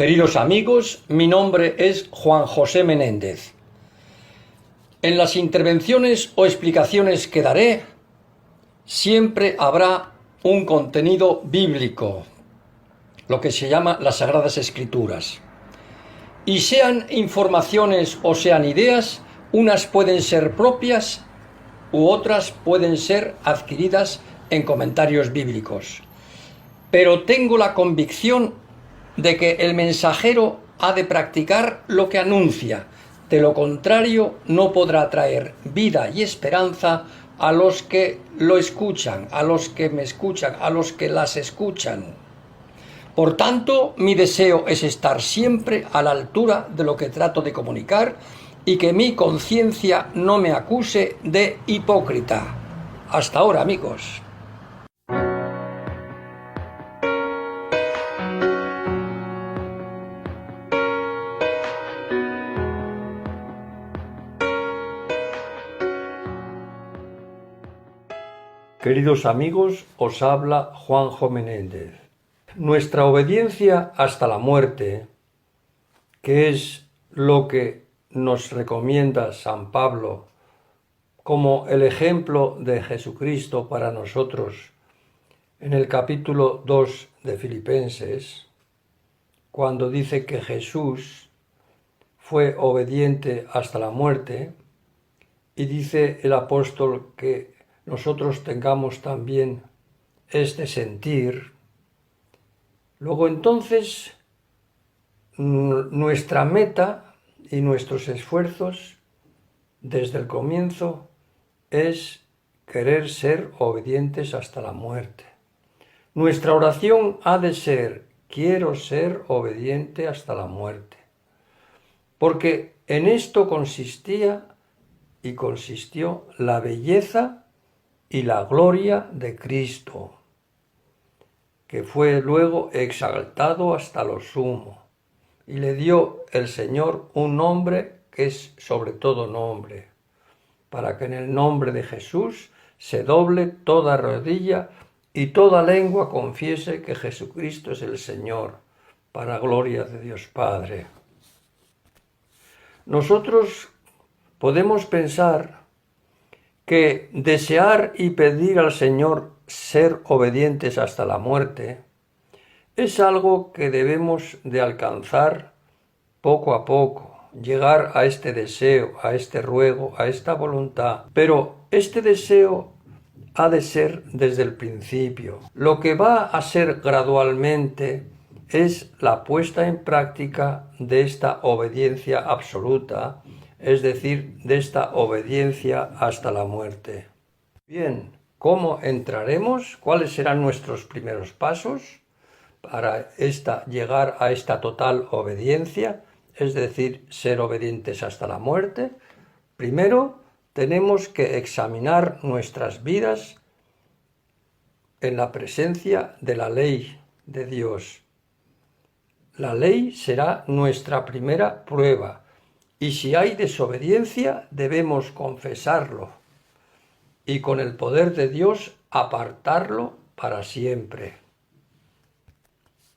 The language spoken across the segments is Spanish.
Queridos amigos, mi nombre es Juan José Menéndez. En las intervenciones o explicaciones que daré, siempre habrá un contenido bíblico, lo que se llama las Sagradas Escrituras. Y sean informaciones o sean ideas, unas pueden ser propias u otras pueden ser adquiridas en comentarios bíblicos. Pero tengo la convicción de que el mensajero ha de practicar lo que anuncia. De lo contrario, no podrá traer vida y esperanza a los que lo escuchan, a los que me escuchan, a los que las escuchan. Por tanto, mi deseo es estar siempre a la altura de lo que trato de comunicar y que mi conciencia no me acuse de hipócrita. Hasta ahora, amigos. Queridos amigos, os habla Juanjo Menéndez. Nuestra obediencia hasta la muerte, que es lo que nos recomienda San Pablo como el ejemplo de Jesucristo para nosotros en el capítulo 2 de Filipenses, cuando dice que Jesús fue obediente hasta la muerte, y dice el apóstol que nosotros tengamos también este sentir. Luego entonces nuestra meta y nuestros esfuerzos desde el comienzo es querer ser obedientes hasta la muerte. Nuestra oración ha de ser: quiero ser obediente hasta la muerte. Porque en esto consistía y consistió la belleza y la gloria de Cristo, que fue luego exaltado hasta lo sumo, y le dio el Señor un nombre que es sobre todo nombre, para que en el nombre de Jesús se doble toda rodilla y toda lengua confiese que Jesucristo es el Señor, para gloria de Dios Padre. Nosotros podemos pensar que desear y pedir al Señor ser obedientes hasta la muerte es algo que debemos de alcanzar poco a poco, llegar a este deseo, a este ruego, a esta voluntad. Pero este deseo ha de ser desde el principio. Lo que va a ser gradualmente es la puesta en práctica de esta obediencia absoluta, es decir, de esta obediencia hasta la muerte. Bien, ¿cómo entraremos? ¿Cuáles serán nuestros primeros pasos para llegar a esta total obediencia, es decir, ser obedientes hasta la muerte? Primero, tenemos que examinar nuestras vidas en la presencia de la ley de Dios. La ley será nuestra primera prueba, y si hay desobediencia debemos confesarlo y con el poder de Dios apartarlo para siempre.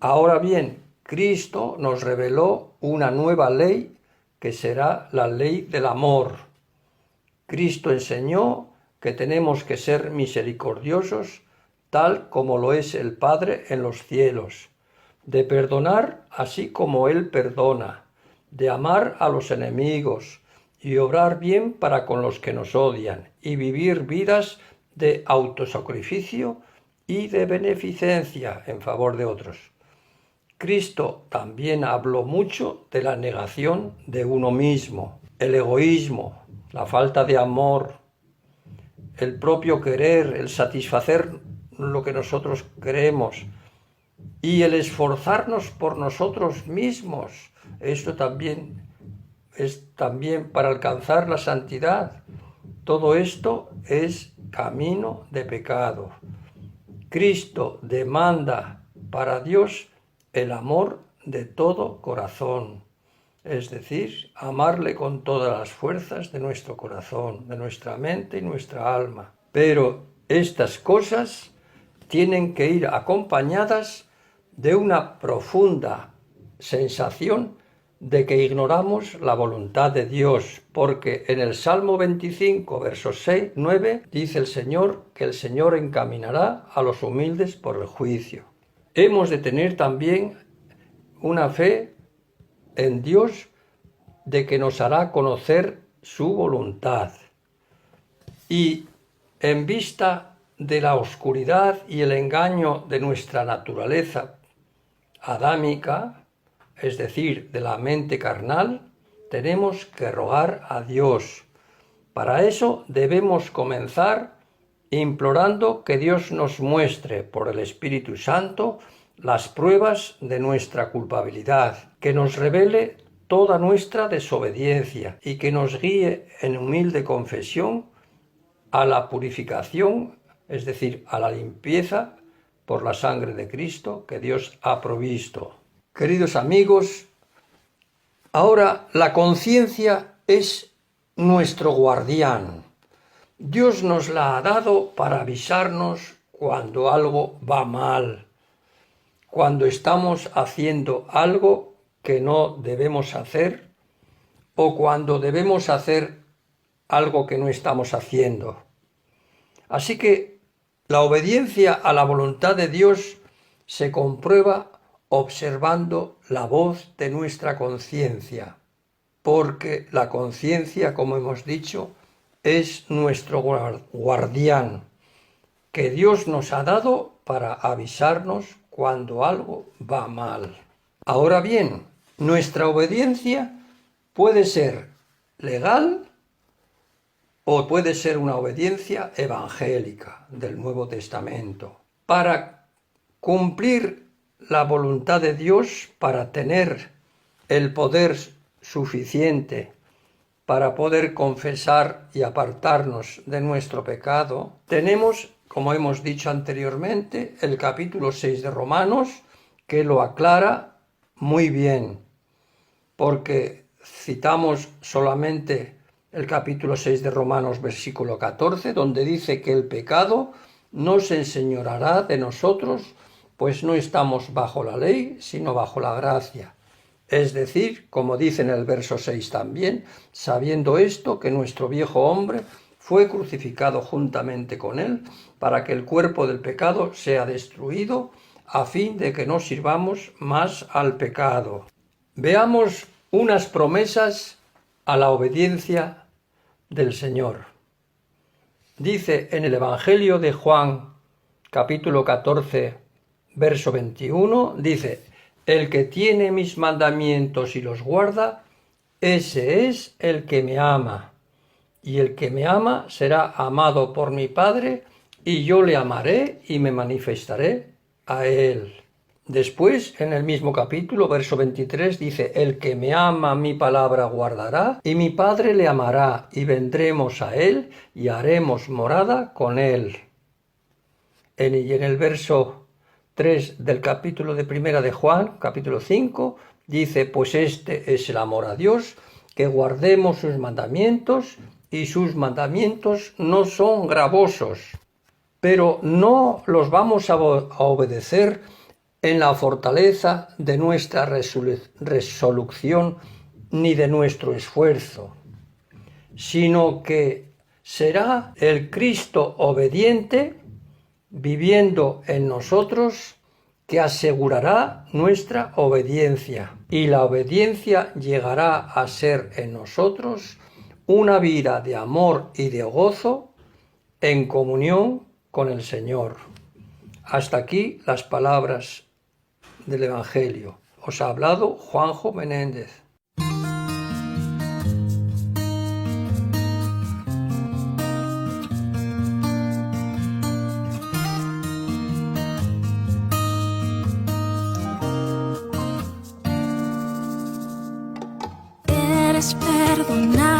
Ahora bien, Cristo nos reveló una nueva ley que será la ley del amor. Cristo enseñó que tenemos que ser misericordiosos tal como lo es el Padre en los cielos, de perdonar así como Él perdona, de amar a los enemigos y obrar bien para con los que nos odian, y vivir vidas de autosacrificio y de beneficencia en favor de otros. Cristo también habló mucho de la negación de uno mismo, el egoísmo, la falta de amor, el propio querer, el satisfacer lo que nosotros queremos y el esforzarnos por nosotros mismos. Esto también es para alcanzar la santidad. Todo esto es camino de pecado. Cristo demanda para Dios el amor de todo corazón, es decir, amarle con todas las fuerzas de nuestro corazón, de nuestra mente y nuestra alma. Pero estas cosas tienen que ir acompañadas de una profunda sensación de que ignoramos la voluntad de Dios, porque en el Salmo 25, versos 6, 9, dice el Señor que el Señor encaminará a los humildes por el juicio. Hemos de tener también una fe en Dios de que nos hará conocer su voluntad. Y en vista de la oscuridad y el engaño de nuestra naturaleza adámica, es decir, de la mente carnal, tenemos que rogar a Dios. Para eso debemos comenzar implorando que Dios nos muestre por el Espíritu Santo las pruebas de nuestra culpabilidad, que nos revele toda nuestra desobediencia y que nos guíe en humilde confesión a la purificación, es decir, a la limpieza por la sangre de Cristo que Dios ha provisto. Queridos amigos, ahora la conciencia es nuestro guardián. Dios nos la ha dado para avisarnos cuando algo va mal, cuando estamos haciendo algo que no debemos hacer o cuando debemos hacer algo que no estamos haciendo. Así que la obediencia a la voluntad de Dios se comprueba observando la voz de nuestra conciencia, porque la conciencia, como hemos dicho, es nuestro guardián, que Dios nos ha dado para avisarnos cuando algo va mal. Ahora bien, nuestra obediencia puede ser legal o puede ser una obediencia evangélica del Nuevo Testamento. Para cumplir la voluntad de Dios, para tener el poder suficiente para poder confesar y apartarnos de nuestro pecado, tenemos, como hemos dicho anteriormente, el capítulo 6 de Romanos, que lo aclara muy bien, porque citamos solamente el capítulo 6 de Romanos, versículo 14, donde dice que el pecado no se enseñoreará de nosotros, pues no estamos bajo la ley, sino bajo la gracia. Es decir, como dice en el verso 6 también, sabiendo esto, que nuestro viejo hombre fue crucificado juntamente con él, para que el cuerpo del pecado sea destruido, a fin de que no sirvamos más al pecado. Veamos unas promesas a la obediencia del Señor. Dice en el Evangelio de Juan, capítulo 14, verso 21, dice: el que tiene mis mandamientos y los guarda, ese es el que me ama. Y el que me ama será amado por mi Padre, y yo le amaré y me manifestaré a él. Después, en el mismo capítulo, verso 23, dice: el que me ama mi palabra guardará, y mi Padre le amará, y vendremos a él, y haremos morada con él. Y en el verso 3 del capítulo de primera de Juan, capítulo 5, dice: pues este es el amor a Dios, que guardemos sus mandamientos, y sus mandamientos no son gravosos. Pero no los vamos a obedecer en la fortaleza de nuestra resolución ni de nuestro esfuerzo, sino que será el Cristo obediente viviendo en nosotros que asegurará nuestra obediencia, y la obediencia llegará a ser en nosotros una vida de amor y de gozo en comunión con el Señor. Hasta aquí las palabras del Evangelio. Os ha hablado Juanjo Menéndez. Eres perdonado.